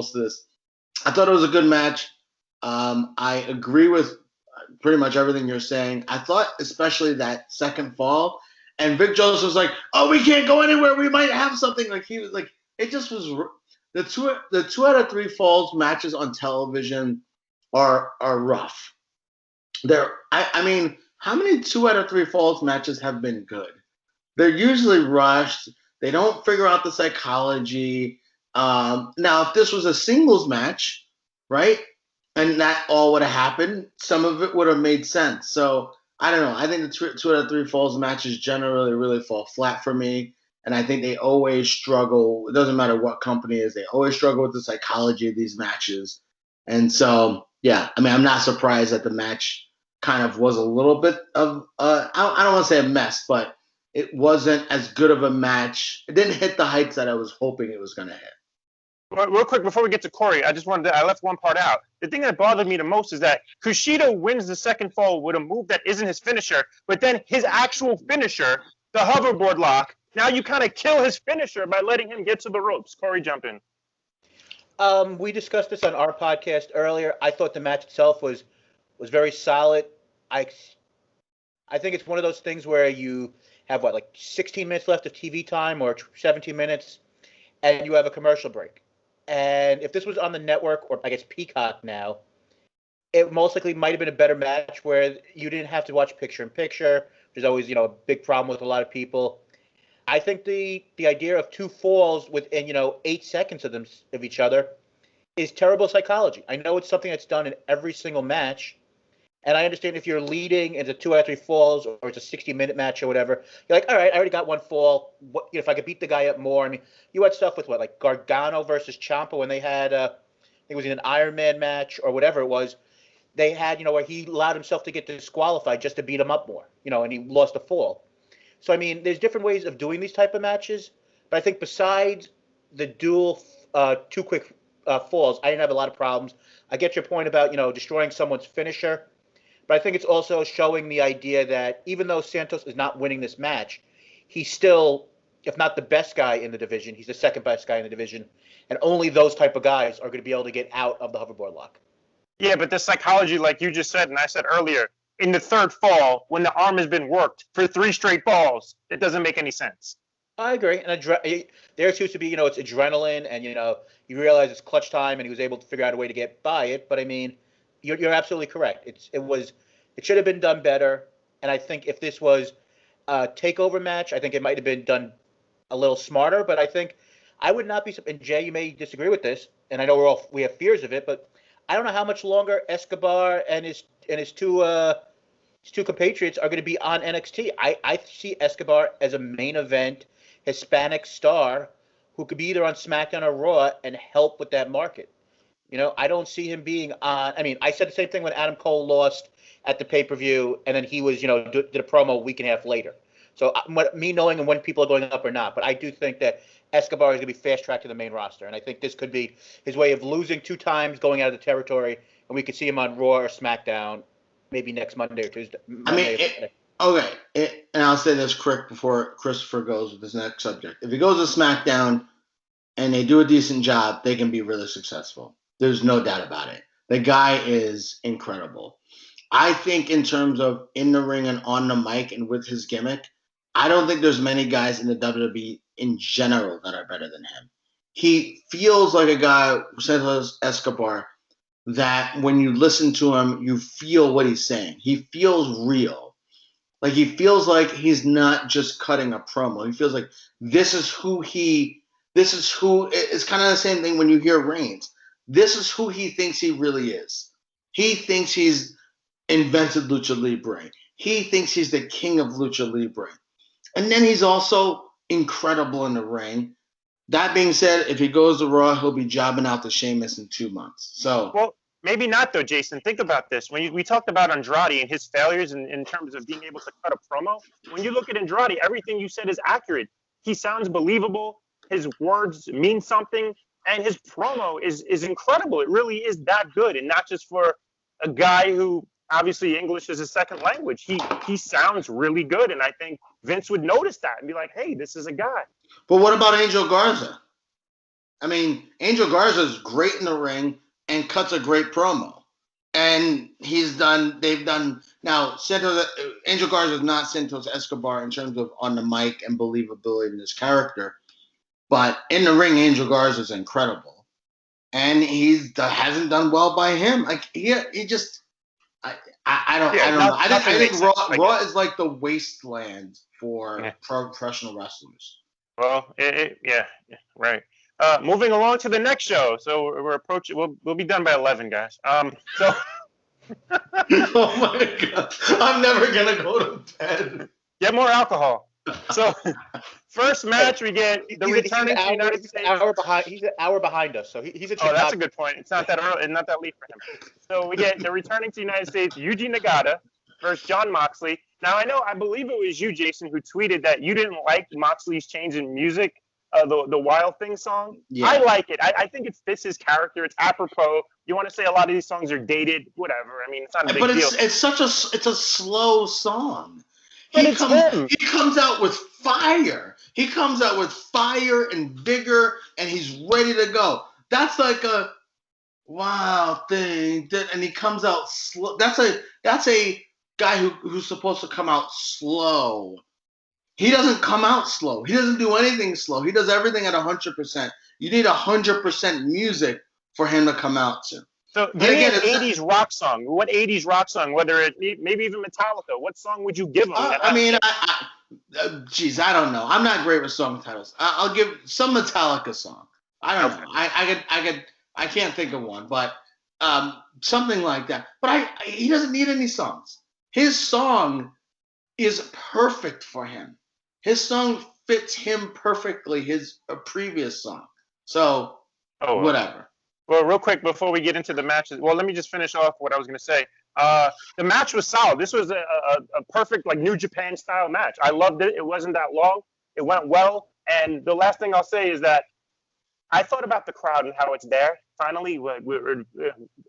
to this. I thought it was a good match. I agree with pretty much everything you're saying. I thought especially that second fall, and Vic Joseph was like, "Oh, we can't go anywhere. We might have something." Like he was like, it just was the two out of three falls matches on television are rough. I mean, how many 2 out of 3 falls matches have been good? They're usually rushed. They don't figure out the psychology. Now, if this was a singles match, right, and that all would have happened, some of it would have made sense. So I don't know. I think the 2 out of 3 falls matches generally really fall flat for me, and I think they always struggle. It doesn't matter what company it is; they always struggle with the psychology of these matches. And so, yeah, I mean, I'm not surprised that the match kind of was a little bit of I don't want to say a mess, but it wasn't as good of a match. It didn't hit the heights that I was hoping it was going to hit. Well, real quick, before we get to Corey, I left one part out. The thing that bothered me the most is that Kushida wins the second fall with a move that isn't his finisher, but then his actual finisher, the hoverboard lock, now you kind of kill his finisher by letting him get to the ropes. Corey, jump in. We discussed this on our podcast earlier. I thought the match itself was very solid. I think it's one of those things where you have like 16 minutes left of TV time or 17 minutes, and you have a commercial break. And if this was on the network, or I guess Peacock now, it most likely might have been a better match where you didn't have to watch picture in picture, which is always, a big problem with a lot of people. I think the idea of 2 falls within, 8 seconds of each other is terrible psychology. I know it's something that's done in every single match, and I understand if you're leading into 2 out of 3 falls, or it's a 60-minute match or whatever, you're like, all right, I already got 1 fall. What, if I could beat the guy up more? I mean, you had stuff with like Gargano versus Ciampa when they had, I think it was in an Iron Man match or whatever it was. They had, where he allowed himself to get disqualified just to beat him up more, and he lost a fall. So, I mean, there's different ways of doing these type of matches, but I think besides the dual 2 quick falls, I didn't have a lot of problems. I get your point about, destroying someone's finisher. But I think it's also showing the idea that even though Santos is not winning this match, he's still, if not the best guy in the division, he's the second best guy in the division. And only those type of guys are going to be able to get out of the hoverboard lock. Yeah, but the psychology, like you just said, and I said earlier, in the third fall, when the arm has been worked for 3 straight falls, it doesn't make any sense. I agree. And there used to be, it's adrenaline, and, you realize it's clutch time, and he was able to figure out a way to get by it. But, I mean, you're absolutely correct. It should have been done better. And I think if this was a takeover match, I think it might have been done a little smarter. But I think I would not be. And Jay, you may disagree with this, and I know we have fears of it, but I don't know how much longer Escobar and his two compatriots are going to be on NXT. I see Escobar as a main event Hispanic star who could be either on SmackDown or Raw and help with that market. I don't see him being on. I mean, I said the same thing when Adam Cole lost at the pay-per-view, and then he was, did a promo a week and a half later. So me knowing when people are going up or not, but I do think that Escobar is going to be fast-tracked to the main roster, and I think this could be his way of losing 2 times, going out of the territory, and we could see him on Raw or SmackDown maybe next Monday or Tuesday. And I'll say this quick before Christopher goes with this next subject. If he goes to SmackDown and they do a decent job, they can be really successful. There's no doubt about it. The guy is incredible. I think in terms of in the ring and on the mic and with his gimmick, I don't think there's many guys in the WWE in general that are better than him. He feels like a guy, Santos Escobar, that when you listen to him, you feel what he's saying. He feels real. Like he feels like he's not just cutting a promo. He feels like this is who it's kind of the same thing when you hear Reigns. This is who he thinks he really is. He thinks he's invented Lucha Libre. He thinks he's the king of Lucha Libre. And then he's also incredible in the ring. That being said, if he goes to Raw, he'll be jobbing out to Sheamus in 2 months. So, well, maybe not though, Jason. Think about this. When we talked about Andrade and his failures in terms of being able to cut a promo, when you look at Andrade, everything you said is accurate. He sounds believable. His words mean something. And his promo is incredible. It really is that good. And not just for a guy who obviously English is his second language. He sounds really good. And I think Vince would notice that and be like, hey, this is a guy. But what about Angel Garza? I mean, Angel Garza is great in the ring and cuts a great promo. And they've done, now, Angel Garza is not Santos Escobar in terms of on the mic and believability in his character. But in the ring, Angel Garza is incredible. And hasn't done well by him. Like, he just, I don't know. I think Raw is like the wasteland for professional wrestlers. Well, yeah, right. Moving along to the next show. So we're approaching. We'll be done by 11, guys. So. Oh my God! I'm never gonna go to bed. Get more alcohol. So, first match we get the returning to the United States. He's an hour behind us, so he's a. Oh, that's a good point. It's not that early, not that late for him. So we get the returning to the United States, Yuji Nagata versus Jon Moxley. Now I believe it was you, Jason, who tweeted that you didn't like Moxley's change in music, the Wild Thing song. Yeah. I like it. I think it fits his character. It's apropos. You want to say a lot of these songs are dated, whatever. I mean, it's not a big deal. But it's a slow song. He comes out with fire. He comes out with fire and vigor, and he's ready to go. That's like a Wild Thing, and he comes out slow. That's a guy who's supposed to come out slow. He doesn't come out slow. He doesn't do anything slow. He does everything at 100%. You need 100% music for him to come out to. So give me an 80s rock song. What 80s rock song, whether it maybe even Metallica, what song would you give him? I don't know. I'm not great with song titles. I'll give some Metallica song. I don't know. I can't think of one, but something like that. But he doesn't need any songs. His song is perfect for him. His song fits him perfectly, his previous song. So, whatever. Well, real quick, before we get into the matches, let me just finish off what I was going to say. The match was solid. This was a perfect, like, New Japan style match. I loved it. It wasn't that long. It went well. And the last thing I'll say is that I thought about the crowd and how it's there. Finally, we're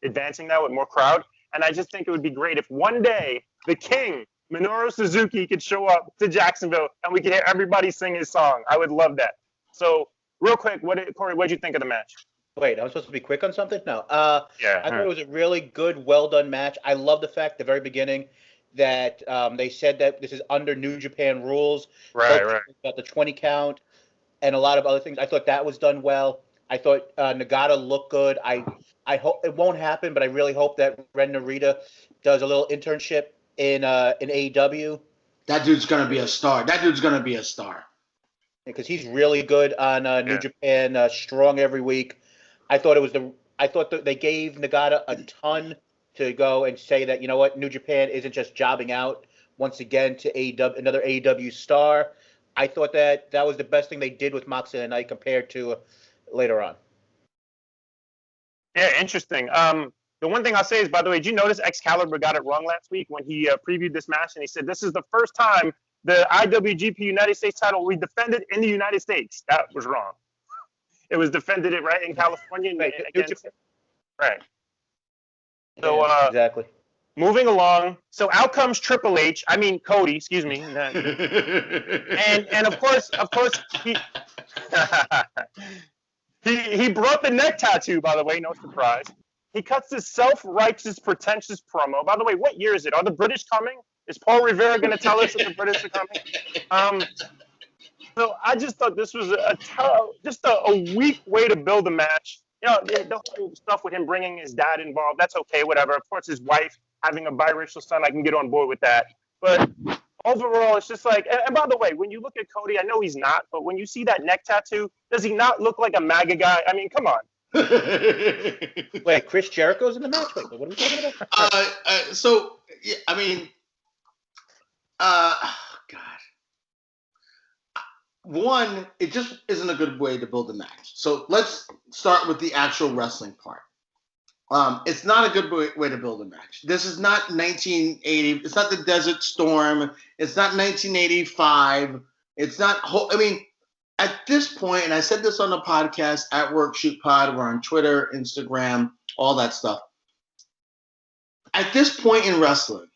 advancing now with more crowd. And I just think it would be great if one day the King, Minoru Suzuki, could show up to Jacksonville and we could hear everybody sing his song. I would love that. So, real quick, Corey, what did you think of the match? Wait, I'm supposed to be quick on something? No. I thought it was a really good, well-done match. I love the fact at the very beginning that they said that this is under New Japan rules. Right. About the 20 count and a lot of other things. I thought that was done well. I thought Nagata looked good. I hope it won't happen, but I really hope that Ren Narita does a little internship in AEW. That dude's going to be a star. Because he's really good on New Japan, strong every week. I thought that they gave Nagata a ton to go and say that, you know what, New Japan isn't just jobbing out once again to AEW, another AEW star. I thought that was the best thing they did with Moxley tonight compared to later on. Yeah, interesting. The one thing I'll say is, by the way, did you notice Excalibur got it wrong last week when he previewed this match and he said this is the first time the IWGP United States title will be defended in the United States? That was wrong. It was defended right in California. Right. So exactly. Moving along. So out comes Cody, excuse me. and of course he brought the neck tattoo, by the way, no surprise. He cuts this self-righteous, pretentious promo. By the way, what year is it? Are the British coming? Is Paul Revere going to tell us that the British are coming? So I just thought this was a weak way to build a match. You know, the whole stuff with him bringing his dad involved, that's okay, whatever. Of course, his wife having a biracial son, I can get on board with that. But overall, it's just like, and by the way, when you look at Cody, I know he's not, but when you see that neck tattoo, does he not look like a MAGA guy? I mean, come on. Wait, Chris Jericho's in the match? Wait, what are we talking about? God. One, it just isn't a good way to build a match. So let's start with the actual wrestling part. It's not a good way to build a match. This is not 1980. It's not the Desert Storm. It's not 1985. It's not. At this point, and I said this on the podcast at Work Shoot Pod, we're on Twitter, Instagram, all that stuff. At this point in wrestling,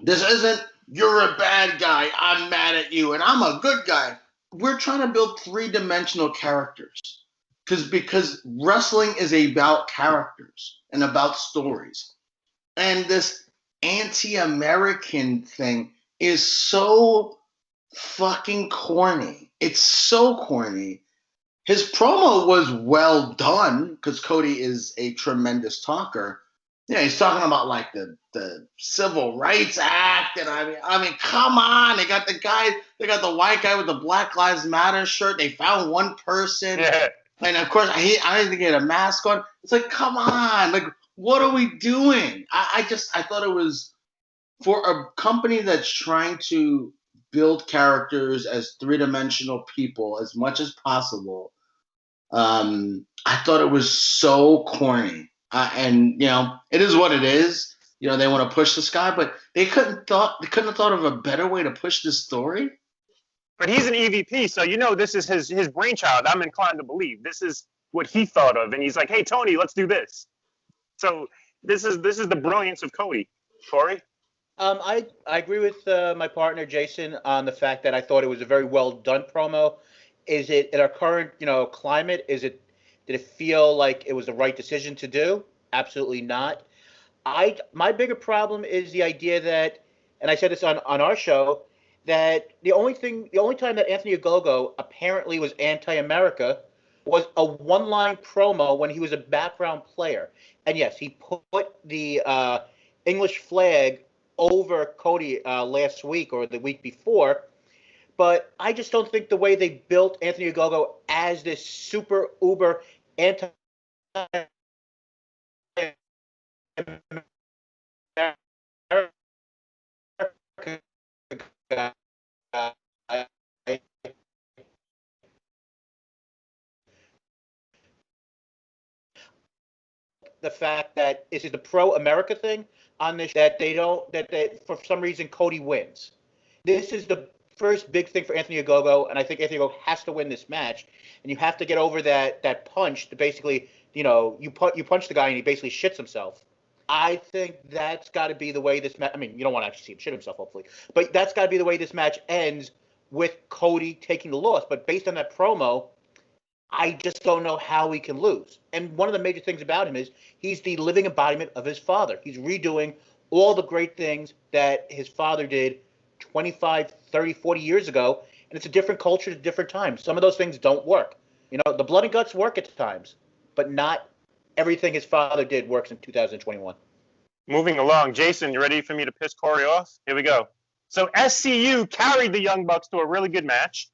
this isn't, you're a bad guy, I'm mad at you, and I'm a good guy. We're trying to build three-dimensional characters. because wrestling is about characters and about stories. And this anti-American thing is so fucking corny. It's so corny. His promo was well done because Cody is a tremendous talker. Yeah, he's talking about like the Civil Rights Act, and I mean, come on! They got the white guy with the Black Lives Matter shirt. They found one person, Yeah. and of course, I didn't think he had a mask on. It's like, come on! Like, what are we doing? I thought it was for a company that's trying to build characters as three-dimensional people as much as possible. I thought it was so corny, and it is what it is. They want to push this guy, but they couldn't have thought of a better way to push this story. But he's an EVP, so this is his brainchild. I'm inclined to believe this is what he thought of, and he's like, "Hey, Tony, let's do this." So this is the brilliance of Cody. Corey? I agree with my partner Jason on the fact that I thought it was a very well done promo. Is it in our current climate? Did it feel like it was the right decision to do? Absolutely not. My bigger problem is the idea that, and I said this on our show, that the only time that Anthony Ogogo apparently was anti-America was a one-line promo when he was a background player. And yes, he put the English flag over Cody last week or the week before. But I just don't think the way they built Anthony Ogogo as this super uber anti the fact that this is the pro-America thing on this, that they for some reason Cody wins. This is the first big thing for Anthony Ogogo, and I think Anthony Ogogo has to win this match, and you have to get over that punch to basically, you punch the guy and he basically shits himself. I think that's got to be the way this match. I mean, you don't want to actually see him shit himself, hopefully, but that's got to be the way this match ends, with Cody taking the loss. But based on that promo, I just don't know how he can lose. And one of the major things about him is he's the living embodiment of his father. He's redoing all the great things that his father did 25, 30, 40 years ago, and it's a different culture at a different time. Some of those things don't work. The blood and guts work at times, but not everything his father did works in 2021. Moving along, Jason, you ready for me to piss Corey off? Here we go. So SCU carried the Young Bucks to a really good match.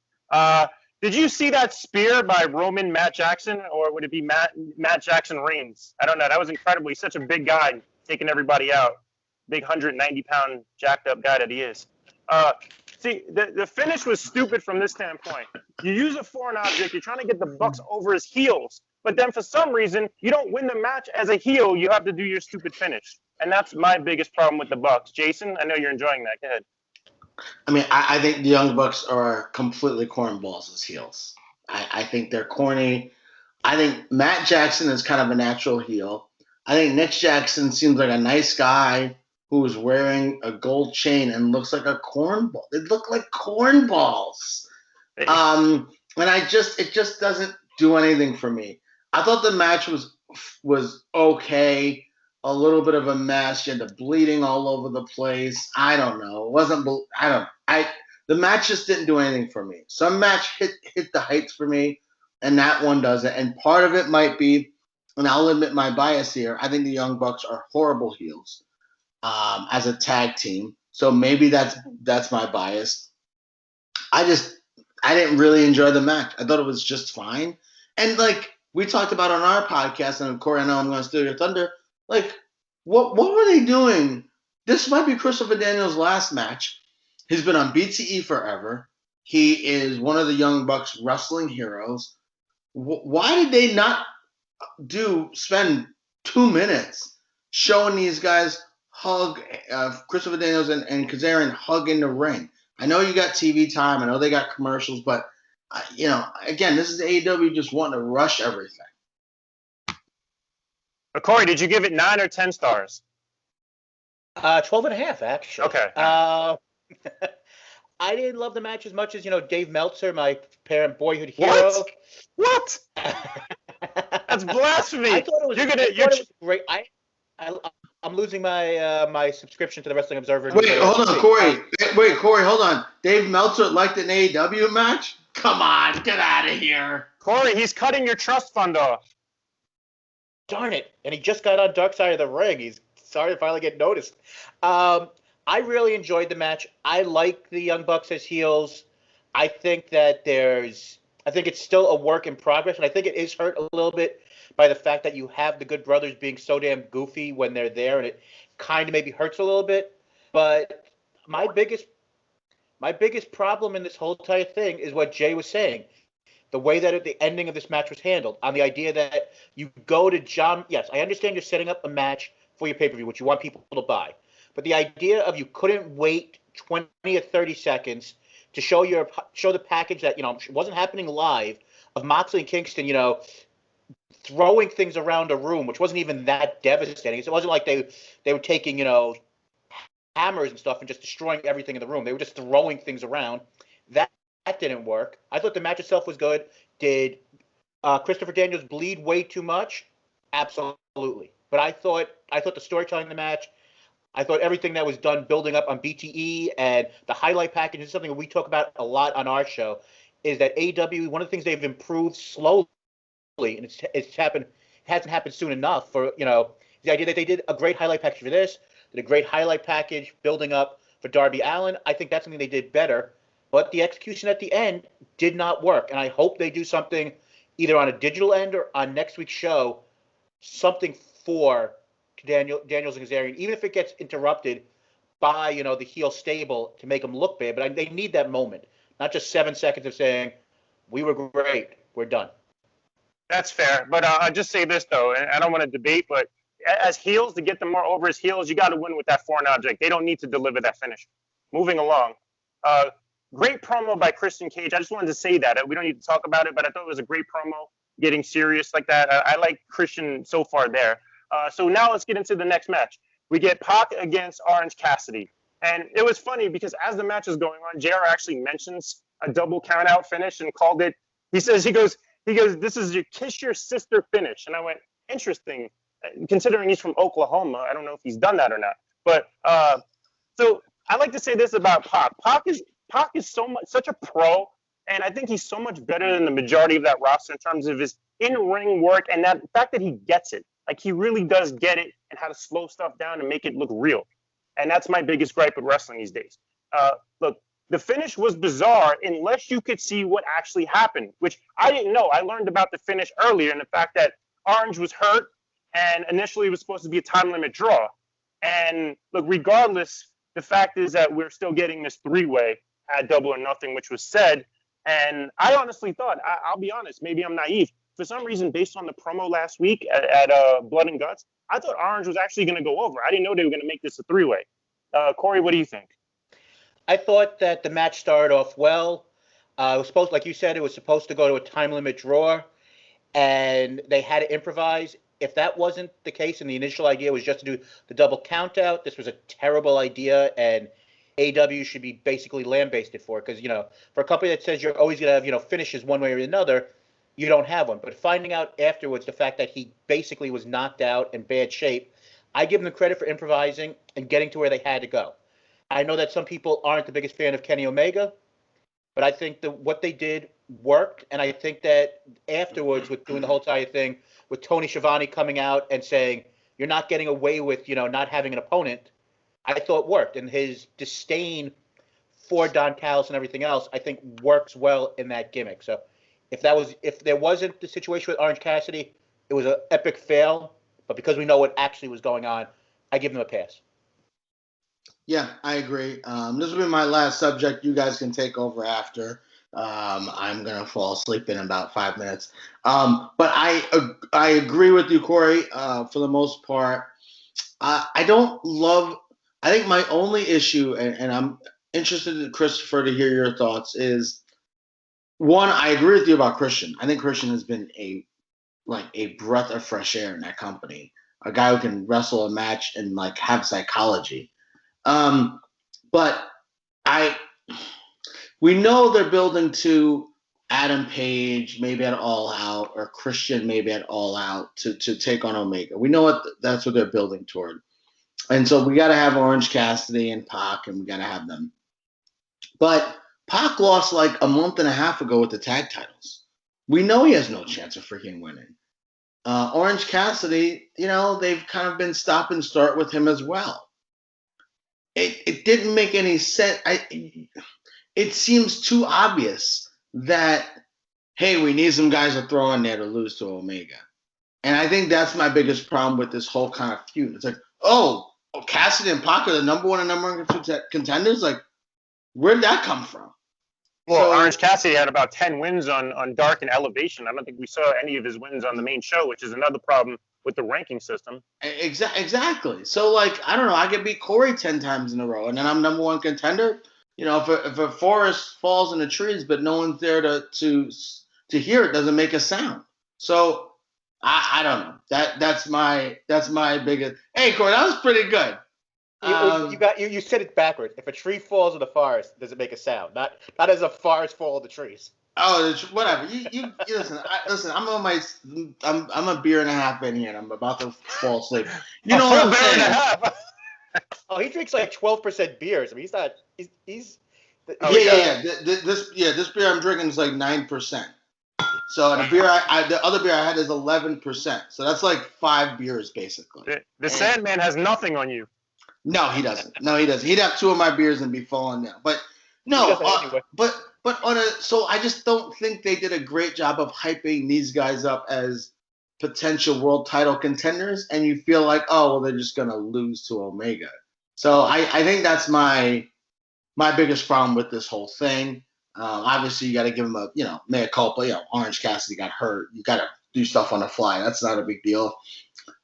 Did you see that spear by Roman Matt Jackson, or would it be Matt Jackson Reigns? I don't know. That was incredible. He's such a big guy, taking everybody out. Big 190-pound jacked up guy that he is. See, the finish was stupid from this standpoint. You use a foreign object, you're trying to get the Bucks over his heels, but then for some reason, you don't win the match as a heel, you have to do your stupid finish. And that's my biggest problem with the Bucks. Jason, I know you're enjoying that. Go ahead. I mean, I think the Young Bucks are completely cornballs as heels. I think they're corny. I think Matt Jackson is kind of a natural heel. I think Nick Jackson seems like a nice guy who is wearing a gold chain and looks like a cornball. They look like cornballs. And it just doesn't do anything for me. I thought the match was okay. A little bit of a mess. You had the bleeding all over the place. I don't know. It wasn't. The match just didn't do anything for me. Some match hit the heights for me, and that one doesn't. And part of it might be, and I'll admit my bias here. I think the Young Bucks are horrible heels as a tag team. So maybe that's my bias. I didn't really enjoy the match. I thought it was just fine. And like we talked about on our podcast, and Corey, I know I'm going to steal your thunder. Like, what were they doing? This might be Christopher Daniels' last match. He's been on BTE forever. He is one of the Young Bucks wrestling heroes. Why did they not spend 2 minutes showing these guys hug Christopher Daniels and Kazarian hug in the ring? I know you got TV time. I know they got commercials, but again, this is AEW just wanting to rush everything. Corey, did you give it 9 or 10 stars? 12.5, actually. Okay. I didn't love the match as much as Dave Meltzer, my parent boyhood hero. What? That's blasphemy. I thought it was. You're gonna. I You're. thought it was great. I'm losing my my subscription to the Wrestling Observer. Wait, hold on, Corey. Wait, Corey, hold on. Dave Meltzer liked an AEW match? Come on, get out of here. Corey, he's cutting your trust fund off. Darn it! And he just got on Dark Side of the Ring. He's sorry to finally get noticed. I really enjoyed the match. I like the Young Bucks as heels. I think that I think it's still a work in progress, and I think it is hurt a little bit by the fact that you have the Good Brothers being so damn goofy when they're there, and it kind of maybe hurts a little bit. But my biggest problem in this whole entire thing is what Jay was saying. The way that the ending of this match was handled, on the idea that you go to John. Yes, I understand you're setting up a match for your pay-per-view, which you want people to buy. But the idea of you couldn't wait 20 or 30 seconds to show the package that, wasn't happening live, of Moxley and Kingston, throwing things around a room, which wasn't even that devastating. It wasn't like they were taking, hammers and stuff and just destroying everything in the room. They were just throwing things around. That didn't work. I thought the match itself was good. Did Christopher Daniels bleed way too much? Absolutely. But I thought the storytelling in the match, I thought everything that was done building up on BTE and the highlight package is something that we talk about a lot on our show, is that AEW, one of the things they've improved slowly, and it hasn't happened soon enough for, the idea that they did a great highlight package for this, did a great highlight package building up for Darby Allin. I think that's something they did better, but the execution at the end did not work, and I hope they do something either on a digital end or on next week's show, something for Daniels and Kazarian, even if it gets interrupted by, the heel stable to make them look bad. But they need that moment, not just 7 seconds of saying, we were great, we're done. That's fair. But I'll just say this, though, and I don't want to debate, but as heels, to get them more over as heels, you got to win with that foreign object. They don't need to deliver that finish. Moving along. Great promo by Christian Cage. I just wanted to say that. We don't need to talk about it, but I thought it was a great promo, getting serious like that. I like Christian so far there. So now let's get into the next match. We get Pac against Orange Cassidy. And it was funny because as the match is going on, JR actually mentions a double count-out finish and called it. He goes, this is your kiss your sister finish. And I went, interesting. Considering he's from Oklahoma, I don't know if he's done that or not. But so I like to say this about Pac. Pac is such a pro, and I think he's so much better than the majority of that roster in terms of his in-ring work and that fact that he gets it. Like, he really does get it and how to slow stuff down and make it look real. And that's my biggest gripe with wrestling these days. Look, the finish was bizarre unless you could see what actually happened, which I didn't know. I learned about the finish earlier and the fact that Orange was hurt and initially it was supposed to be a time limit draw. And look, regardless, the fact is that we're still getting this three-way at Double or Nothing, which was said. And I honestly thought, I'll be honest, maybe I'm naive. For some reason, based on the promo last week at Blood and Guts, I thought Orange was actually going to go over. I didn't know they were going to make this a three-way. Corey, what do you think? I thought that the match started off well. It was supposed, like you said, it was supposed to go to a time limit draw, and they had to improvise. If that wasn't the case and the initial idea was just to do the double count out, this was a terrible idea, and AEW should be basically lambasted for it. Because, for a company that says you're always going to have, finishes one way or another, you don't have one. But finding out afterwards the fact that he basically was knocked out in bad shape, I give them credit for improvising and getting to where they had to go. I know that some people aren't the biggest fan of Kenny Omega, but I think that what they did worked. And I think that afterwards, with doing the whole entire thing, with Tony Schiavone coming out and saying, you're not getting away with, not having an opponent, I thought worked. And his disdain for Don Callis and everything else, I think works well in that gimmick. So if there wasn't the situation with Orange Cassidy, it was an epic fail. But because we know what actually was going on, I give them a pass. Yeah, I agree. This will be my last subject. You guys can take over after. I'm going to fall asleep in about 5 minutes. But I agree with you, Corey, for the most part. I think my only issue, and I'm interested, Christopher, to hear your thoughts, is, one, I agree with you about Christian. I think Christian has been a breath of fresh air in that company. A guy who can wrestle a match and have psychology. But we know they're building to Adam Page maybe at All Out or Christian maybe at All Out to take on Omega. We know that's what they're building toward. And so we got to have Orange Cassidy and Pac, and we got to have them. But Pac lost like a month and a half ago with the tag titles. We know he has no chance of freaking winning. Orange Cassidy, they've kind of been stop and start with him as well. It didn't make any sense. It seems too obvious that, hey, we need some guys to throw in there to lose to Omega. And I think that's my biggest problem with this whole kind of feud. It's like, Cassidy and Pac are the number one and number one contenders? Like, where'd that come from? Well, Orange Cassidy had about 10 wins on Dark and Elevation. I don't think we saw any of his wins on the main show, which is another problem with the ranking system. Exactly. So, like, I don't know. I could beat Corey 10 times in a row, and then I'm number one contender. If a forest falls in the trees, but no one's there to hear it, doesn't make a sound. So, I don't know. That's my biggest. Hey, Corey, that was pretty good. You said it backwards. If a tree falls in the forest, does it make a sound? Not as a forest fall of the trees. Oh, whatever. You listen. I'm a beer and a half in here, and I'm about to fall asleep. You know what I'm saying? Beer and a half. Oh, he drinks like 12% beers. I mean, he's not. He's. Yeah. This beer I'm drinking is like 9%. So the beer the other beer I had is 11%. So that's like 5 beers basically. The Sandman has nothing on you. No, he doesn't. He'd have 2 of my beers and be falling down. But no, anyway. So I just don't think they did a great job of hyping these guys up as potential world title contenders, and you feel like, they're just gonna lose to Omega. So I think that's my biggest problem with this whole thing. Obviously, you got to give him a mea culpa. Orange Cassidy got hurt. You got to do stuff on the fly. That's not a big deal.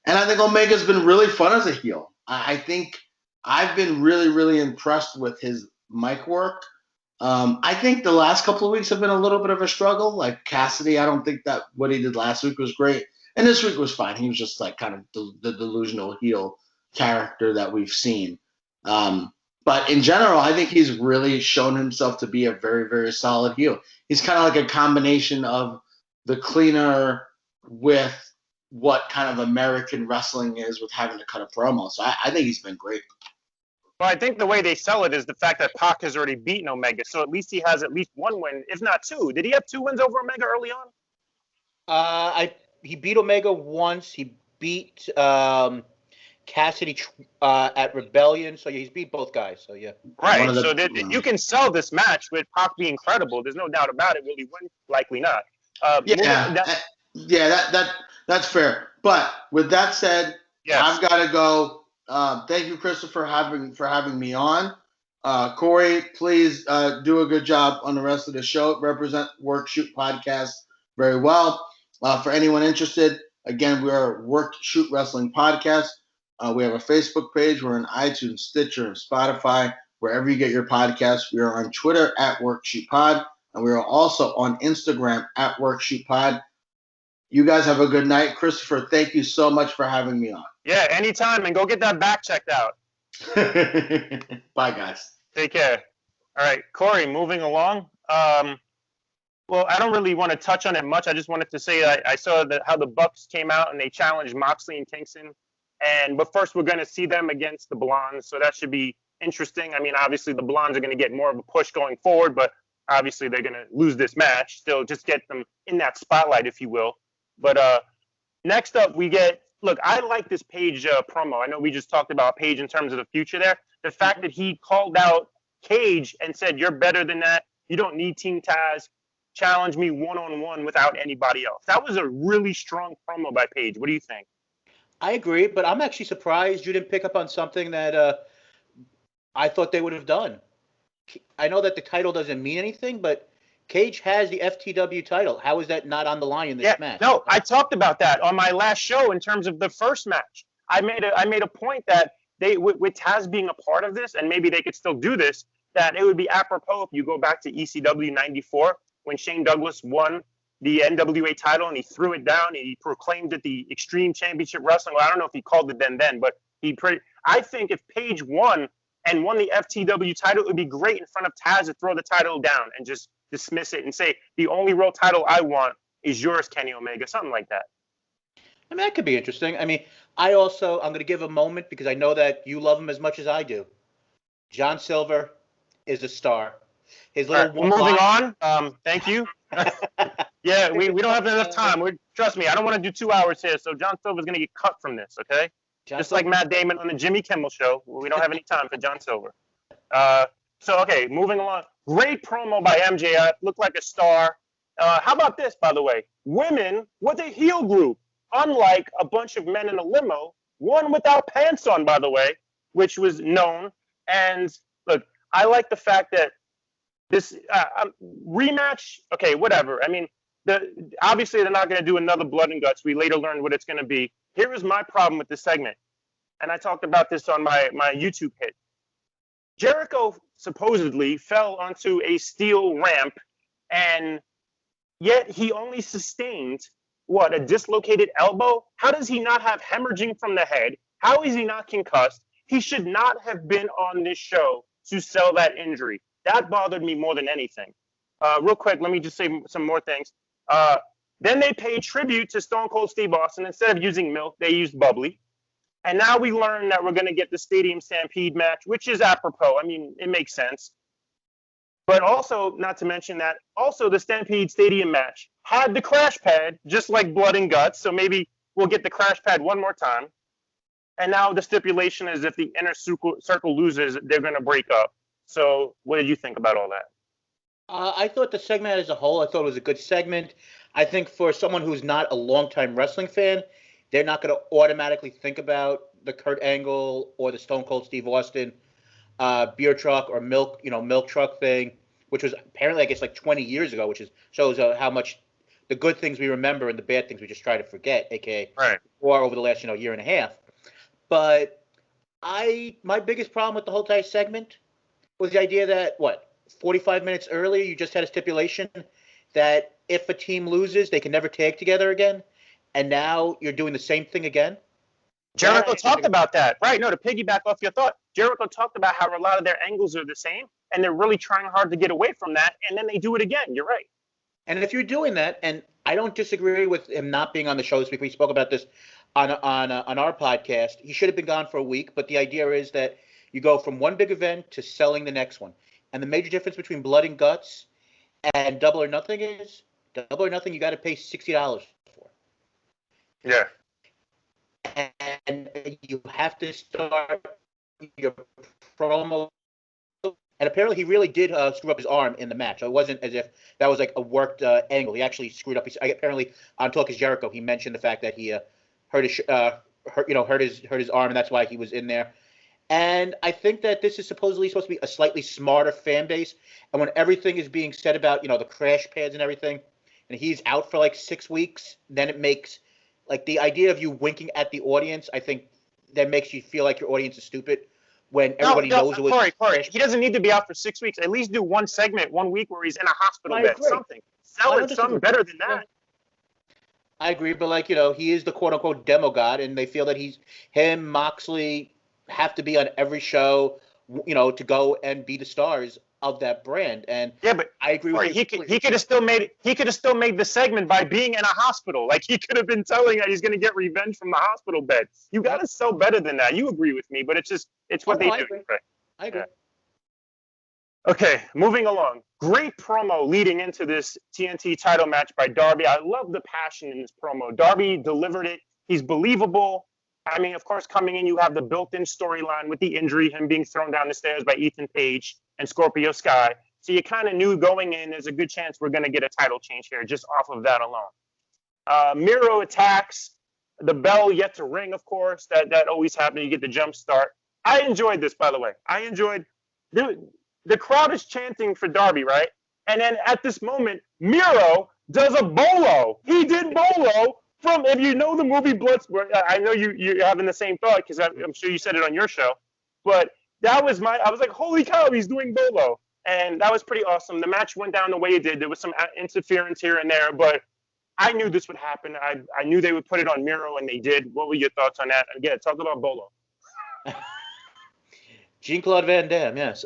And I think Omega's been really fun as a heel. I think I've been really, really impressed with his mic work. I think the last couple of weeks have been a little bit of a struggle. Like Cassidy, I don't think that what he did last week was great. And this week was fine. He was just like kind of the delusional heel character that we've seen. But in general, I think he's really shown himself to be a very, very solid heel. He's kind of like a combination of the cleaner with what kind of American wrestling is with having to cut a promo. So I think he's been great. Well, I think the way they sell it is the fact that Pac has already beaten Omega, so at least he has at least 1 win, if not 2. Did he have 2 wins over Omega early on? He beat Omega once. He beat Cassidy at Rebellion, so he's beat both guys. So yeah. Right. So you can sell this match with Pac being credible. There's no doubt about it. Will he win? Likely not. That's fair. But with that said, yes. I've got to go. Thank you, Christopher, for having me on. Corey, please do a good job on the rest of the show. Represent Work Shoot Podcast very well. For anyone interested, again, we are Work Shoot Wrestling Podcast. We have a Facebook page. We're on iTunes, Stitcher, and Spotify. Wherever you get your podcasts, we are on Twitter at WorkShootPod, and we are also on Instagram at WorkShootPod. You guys have a good night. Christopher, thank you so much for having me on. Yeah, anytime, and go get that back checked out. Bye, guys. Take care. All right, Corey, moving along. Well, I don't really want to touch on it much. I just wanted to say I saw how the Bucks came out and they challenged Moxley and Kingston. But first, we're going to see them against the Blondes, so that should be interesting. I mean, obviously, the Blondes are going to get more of a push going forward, but obviously, they're going to lose this match. Still, just get them in that spotlight, if you will. But next up, we get – look, I like this Page promo. I know we just talked about Page in terms of the future there. The fact that he called out Cage and said, you're better than that. You don't need Team Taz. Challenge me one-on-one without anybody else. That was a really strong promo by Page. What do you think? I agree, but I'm actually surprised you didn't pick up on something that I thought they would have done. I know that the title doesn't mean anything, but Cage has the FTW title. How is that not on the line in this match? No, I talked about that on my last show in terms of the first match. I made a point that they, with Taz being a part of this, and maybe they could still do this, that it would be apropos if you go back to ECW 94 when Shane Douglas won the NWA title and he threw it down. He proclaimed it the Extreme Championship Wrestling. Well, I don't know if he called it then, but I think if Page won and won the FTW title, it would be great in front of Taz to throw the title down and just dismiss it and say the only real title I want is yours, Kenny Omega, something like that. I mean, that could be interesting. I mean, I'm going to give a moment because I know that you love him as much as I do. John Silver is a star. His little moving on. Thank you. Yeah, we don't have enough time. Trust me, I don't want to do 2 hours here, so John Silver's going to get cut from this, okay? Just like Matt Damon on the Jimmy Kimmel Show. We don't have any time for John Silver. Okay, moving along. Great promo by MJF. Looked like a star. How about this, by the way? Women was a heel group, unlike a bunch of men in a limo, one without pants on, by the way, which was known. And look, I like the fact that this rematch, okay, whatever. I mean, obviously they're not going to do another Blood and Guts. We later learned what it's going to be. Here is my problem with this segment, and I talked about this on my YouTube hit. Jericho supposedly fell onto a steel ramp, and yet he only sustained, a dislocated elbow? How does he not have hemorrhaging from the head? How is he not concussed? He should not have been on this show to sell that injury. That bothered me more than anything. Real quick, let me just say some more things. Then they paid tribute to Stone Cold Steve Austin. Instead of using milk, they used bubbly. And now we learn that we're going to get the Stadium Stampede match, which is apropos. I mean, it makes sense. But also, not to mention that, also the Stampede Stadium match had the crash pad, just like Blood and Guts. So maybe we'll get the crash pad one more time. And now the stipulation is if the inner circle loses, they're going to break up. So what did you think about all that? I thought the segment as a whole, I thought it was a good segment. I think for someone who's not a longtime wrestling fan, they're not going to automatically think about the Kurt Angle or the Stone Cold Steve Austin beer truck or milk truck thing, which was apparently, I guess, like 20 years ago, which shows how much the good things we remember and the bad things we just try to forget, aka war over the last year and a half. But my biggest problem with the whole entire segment was the idea that 45 minutes earlier you just had a stipulation that if a team loses they can never tag together again, and now you're doing the same thing again. Jericho talked about that, right? No, to piggyback off your thought, Jericho talked about how a lot of their angles are the same, and they're really trying hard to get away from that, and then they do it again. You're right. And if you're doing that, and I don't disagree with him not being on the show this week. We spoke about this on our podcast. He should have been gone for a week, but the idea is that you go from one big event to selling the next one. And the major difference between Blood and Guts and Double or Nothing is Double or Nothing you got to pay $60 for. Yeah. And you have to start your promo. And apparently he really did screw up his arm in the match. It wasn't as if that was like a worked angle. He actually screwed up. Apparently on Talk is Jericho, he mentioned the fact that he hurt his arm, and that's why he was in there. And I think that this is supposed to be a slightly smarter fan base. And when everything is being said about, the crash pads and everything, and he's out for like 6 weeks, then it makes, like, the idea of you winking at the audience, I think that makes you feel like your audience is stupid when everybody knows it was. Corey, he doesn't need to be out for 6 weeks. At least do one segment, 1 week where he's in a hospital bed, something. Sell it something better than that. I agree, but he is the quote-unquote demo god, and they feel that him, Moxley, have to be on every show, to go and be the stars of that brand. And yeah, but I agree with you. He could have still made the segment by being in a hospital. Like, he could have been telling that he's going to get revenge from the hospital bed. You got to sell better than that. You agree with me, but it's what they do. Right? I agree. Yeah. Okay, moving along. Great promo leading into this TNT title match by Darby. I love the passion in this promo. Darby delivered it. He's believable. I mean, of course, coming in, you have the built-in storyline with the injury, him being thrown down the stairs by Ethan Page and Scorpio Sky. So you kind of knew going in, there's a good chance we're going to get a title change here just off of that alone. Miro attacks. The bell yet to ring, of course. That always happens. You get the jump start. I enjoyed this, by the way. The crowd is chanting for Darby, right? And then at this moment, Miro does a bolo. He did bolo. If you know the movie Bloodsport, I know you're having the same thought because I'm sure you said it on your show, but I was like, holy cow, he's doing bolo. And that was pretty awesome. The match went down the way it did. There was some interference here and there, but I knew this would happen. I knew they would put it on Miro, and they did. What were your thoughts on that? Again, talk about bolo. Jean-Claude Van Damme, yes.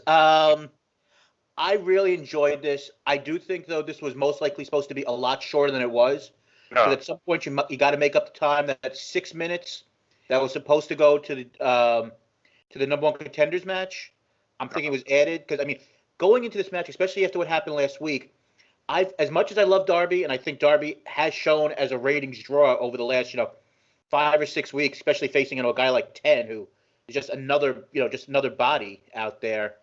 I really enjoyed this. I do think, though, this was most likely supposed to be a lot shorter than it was. No. Because at some point, you got to make up the time. That 6 minutes that was supposed to go to the number one contenders match, I'm thinking it was added. Because, I mean, going into this match, especially after what happened last week, as much as I love Darby, and I think Darby has shown as a ratings draw over the last, 5 or 6 weeks, especially facing a guy like 10, who is just another body out there,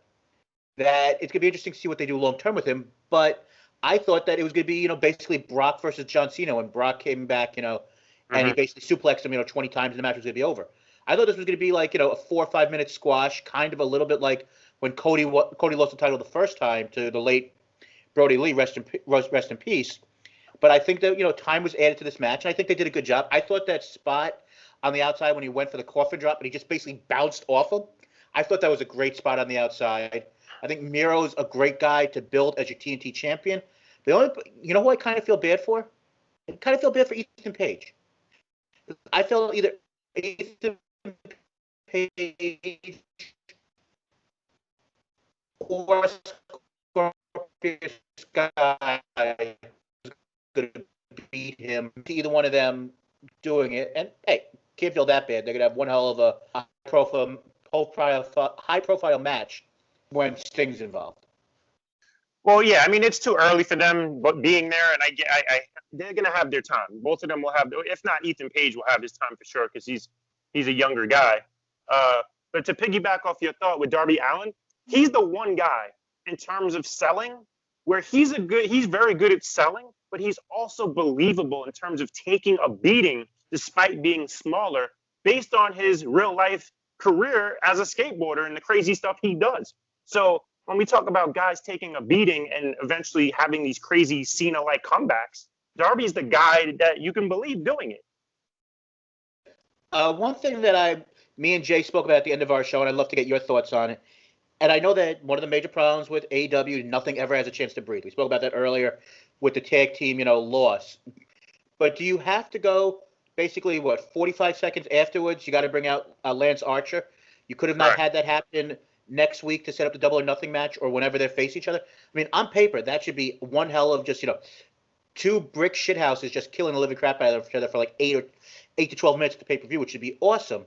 that it's going to be interesting to see what they do long term with him. But I thought that it was going to be, basically Brock versus John Cena when Brock came back, and he basically suplexed him, 20 times, and the match was going to be over. I thought this was going to be like, a 4 or 5 minute squash, kind of a little bit like when Cody lost the title the first time to the late Brody Lee, rest in peace. But I think that, time was added to this match, and I think they did a good job. I thought that spot on the outside when he went for the coffin drop and he just basically bounced off him, I thought that was a great spot on the outside. I think Miro's a great guy to build as your TNT champion. Who I kind of feel bad for? I kind of feel bad for Ethan Page. I felt either Ethan Page or Scorpius Sky going to beat him. Either one of them doing it. And, hey, can't feel that bad. They're going to have one hell of a high-profile match when Sting's involved. Well, yeah, I mean, it's too early for them being there, and they're going to have their time. Both of them will have, if not Ethan Page will have his time for sure, because he's a younger guy. But to piggyback off your thought with Darby Allin, he's the one guy in terms of selling where he's very good at selling, but he's also believable in terms of taking a beating despite being smaller based on his real life career as a skateboarder and the crazy stuff he does. So when we talk about guys taking a beating and eventually having these crazy Cena-like comebacks, Darby's the guy that you can believe doing it. One thing that me and Jay spoke about at the end of our show, and I'd love to get your thoughts on it. And I know that one of the major problems with AEW, nothing ever has a chance to breathe. We spoke about that earlier with the tag team, loss. But do you have to go basically, 45 seconds afterwards, you got to bring out Lance Archer? You could have not had that happen next week to set up the Double or Nothing match or whenever they face each other. I mean, on paper, that should be one hell of just, two brick shithouses just killing the living crap out of each other for like 8 to 12 minutes at the pay-per-view, which would be awesome.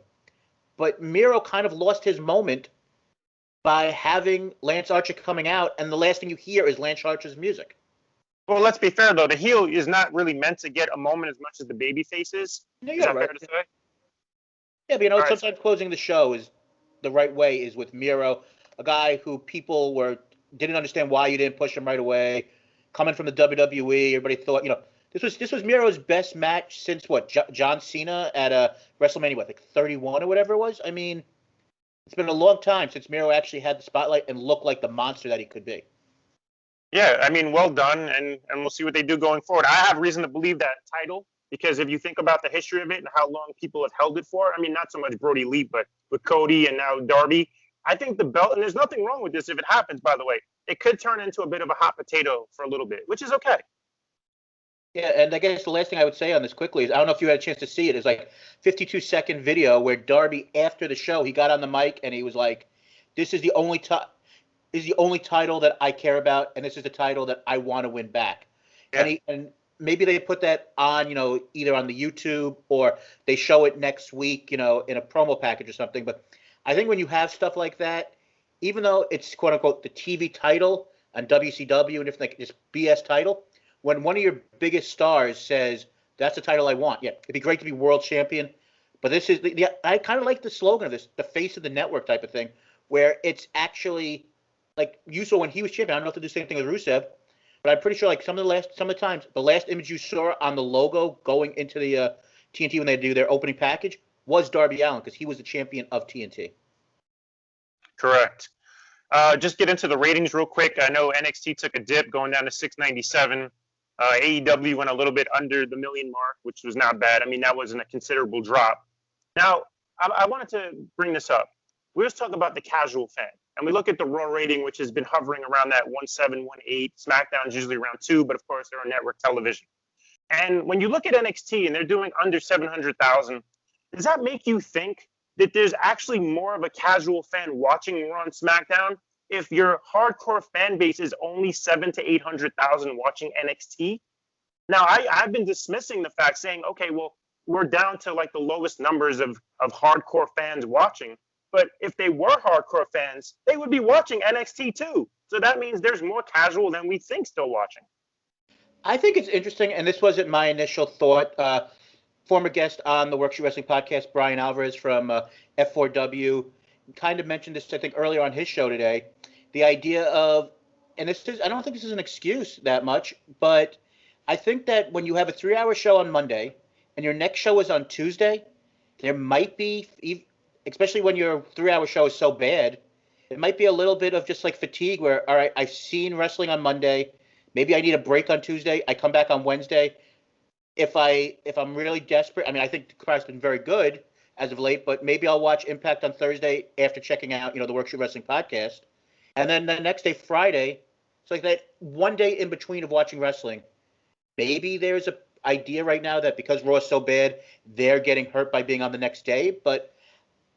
But Miro kind of lost his moment by having Lance Archer coming out, and the last thing you hear is Lance Archer's music. Well, let's be fair, though. The heel is not really meant to get a moment as much as the baby face is. No, is that right. fair to say? Yeah, but sometimes closing the show is the right way is with Miro, a guy who people didn't understand why you didn't push him right away. Coming from the WWE, everybody thought, this was Miro's best match since John Cena at WrestleMania, 31 or whatever it was. I mean, it's been a long time since Miro actually had the spotlight and looked like the monster that he could be. Yeah, I mean, well done, and we'll see what they do going forward. I have reason to believe that title, because if you think about the history of it and how long people have held it for, I mean, not so much Brody Lee, but with Cody and now Darby, I think the belt, and there's nothing wrong with this if it happens, by the way, it could turn into a bit of a hot potato for a little bit, which is okay. Yeah, and I guess the last thing I would say on this quickly is, I don't know if you had a chance to see it, is like 52-second video where Darby, after the show, he got on the mic and he was like, this is the only title that I care about, and this is the title that I want to win back. Yeah. And maybe they put that on, either on the YouTube or they show it next week, in a promo package or something. But I think when you have stuff like that, even though it's quote unquote the TV title on WCW and if like this BS title, when one of your biggest stars says that's the title I want, yeah, it'd be great to be world champion. But this is I kind of like the slogan of this, the face of the network type of thing, where it's actually like you saw when he was champion. I don't know if they do the same thing with Rusev, but I'm pretty sure like some of the times the last image you saw on the logo going into the TNT when they do their opening package was Darby Allin, because he was the champion of TNT. Correct. Just get into the ratings real quick. I know NXT took a dip going down to 697. AEW went a little bit under the million mark, which was not bad. I mean, that wasn't a considerable drop. Now, I wanted to bring this up. We just talk about the casual fan, and we look at the Raw rating, which has been hovering around that 1.7, 1.8. SmackDown's usually around 2, but of course they're on network television. And when you look at NXT and they're doing under 700,000, does that make you think that there's actually more of a casual fan watching Raw and SmackDown if your hardcore fan base is only 700,000 to 800,000 watching NXT. Now, I've been dismissing the fact, saying, okay, well, we're down to like the lowest numbers of hardcore fans watching. But if they were hardcore fans, they would be watching NXT too. So that means there's more casual than we think still watching. I think it's interesting, and this wasn't my initial thought. Former guest on the Workshoot Wrestling podcast, Brian Alvarez from F4W, kind of mentioned this, I think, earlier on his show today. The idea of, and this is, I don't think this is an excuse that much, but I think that when you have a 3-hour show on Monday and your next show is on Tuesday, there might be, especially when your 3-hour show is so bad, it might be a little bit of just like fatigue where, all right, I've seen wrestling on Monday. Maybe I need a break on Tuesday. I come back on Wednesday. If I'm really desperate, I mean, I think the crowd's been very good as of late, but maybe I'll watch Impact on Thursday after checking out, the Workshoot Wrestling podcast. And then the next day, Friday, it's like that one day in between of watching wrestling. Maybe there's an idea right now that because Raw is so bad, they're getting hurt by being on the next day. But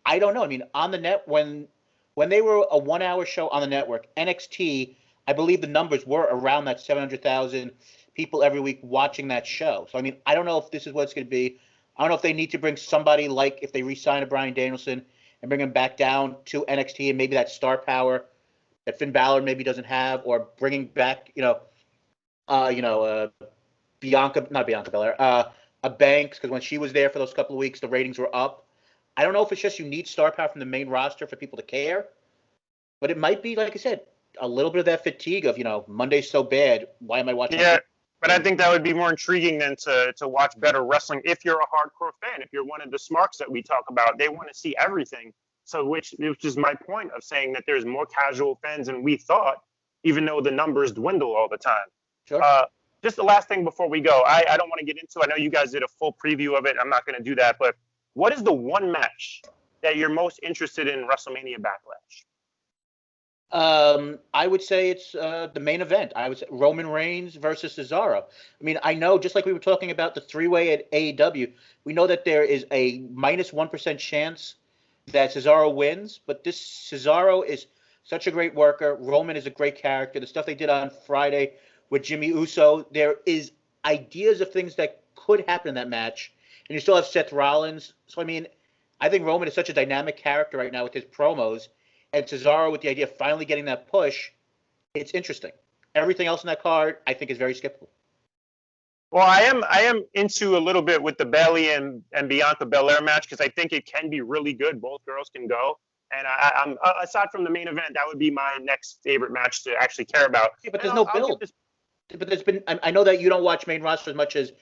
I don't know. I mean, on the net, when they were a 1-hour show on the network, NXT, I believe the numbers were around that 700,000 people every week watching that show. So, I mean, I don't know if this is what it's going to be. I don't know if they need to bring somebody like if they re-sign a Bryan Danielson and bring him back down to NXT and maybe that star power that Finn Balor maybe doesn't have, or bringing back, not Bianca Belair, a Banks, because when she was there for those couple of weeks, the ratings were up. I don't know if it's just you need star power from the main roster for people to care, but it might be, like I said, a little bit of that fatigue of, Monday's so bad, why am I watching? Yeah, but I think that would be more intriguing than to watch better wrestling if you're a hardcore fan. If you're one of the smarks that we talk about, they want to see everything. So which is my point of saying that there's more casual fans than we thought, even though the numbers dwindle all the time. Sure. Just the last thing before we go, I don't want to get into, I know you guys did a full preview of it. I'm not going to do that, but what is the one match that you're most interested in WrestleMania Backlash? I would say it's the main event. I would say Roman Reigns versus Cesaro. I mean, I know, just like we were talking about the 3-way at AEW, we know that there is a minus 1% chance that Cesaro wins, but this Cesaro is such a great worker. Roman is a great character. The stuff they did on Friday with Jimmy Uso, there is ideas of things that could happen in that match, and you still have Seth Rollins. So, I mean, I think Roman is such a dynamic character right now with his promos, and Cesaro with the idea of finally getting that push, it's interesting. Everything else in that card, I think, is very skippable. Well, I am into a little bit with the Bayley and Bianca Belair match because I think it can be really good. Both girls can go. And I'm aside from the main event, that would be my next favorite match to actually care about. Yeah, but there's no build. But there's been, I know that you don't watch main roster as much as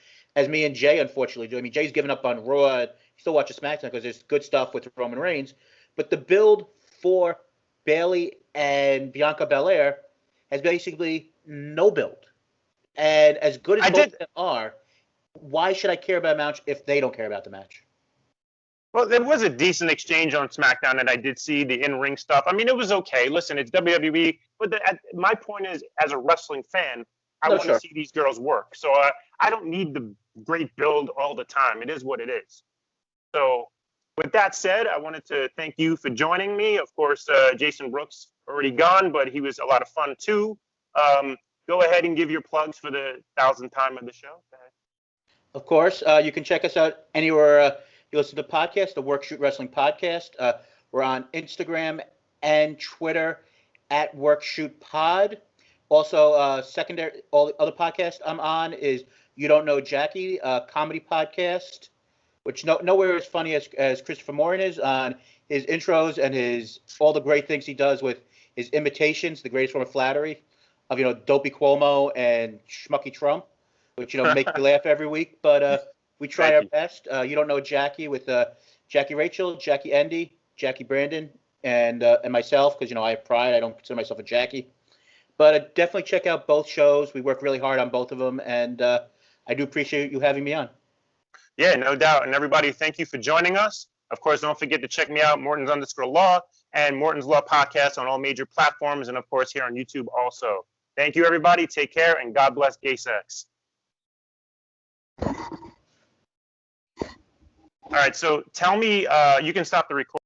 me and Jay, unfortunately, do. I mean, Jay's given up on Raw. He still watches SmackDown because there's good stuff with Roman Reigns. But the build for Bayley and Bianca Belair has basically no build. And as good as both of them are, why should I care about a match if they don't care about the match? Well, there was a decent exchange on SmackDown that I did see, the in-ring stuff. I mean, it was okay. Listen, it's WWE. But my point is, as a wrestling fan, I want to see these girls work. So I don't need the great build all the time. It is what it is. So with that said, I wanted to thank you for joining me. Of course, Jason Brooks already gone, but he was a lot of fun too. Go ahead and give your plugs for the 1,000th time of the show. Go ahead. Of course, you can check us out anywhere you listen to the podcast, the Workshoot Wrestling Podcast. We're on Instagram and Twitter at Workshoot Pod. Also, secondary, all the other podcasts I'm on is You Don't Know Jackie, a comedy podcast, which nowhere as funny as Christopher Morin is on his intros and all the great things he does with his imitations, the greatest form of flattery of, Dopey Cuomo and Schmucky Trump, which, make you laugh every week. But we try our best. You Don't Know Jackie with Jackie Rachel, Jackie Andy, Jackie Brandon, and myself, because, I have pride. I don't consider myself a Jackie. But definitely check out both shows. We work really hard on both of them, and I do appreciate you having me on. Yeah, no doubt. And everybody, thank you for joining us. Of course, don't forget to check me out, Mortons_Law, and Morton's Law Podcast on all major platforms, and of course here on YouTube also. Thank you, everybody. Take care, and God bless gay sex. All right, so tell me, you can stop the recording.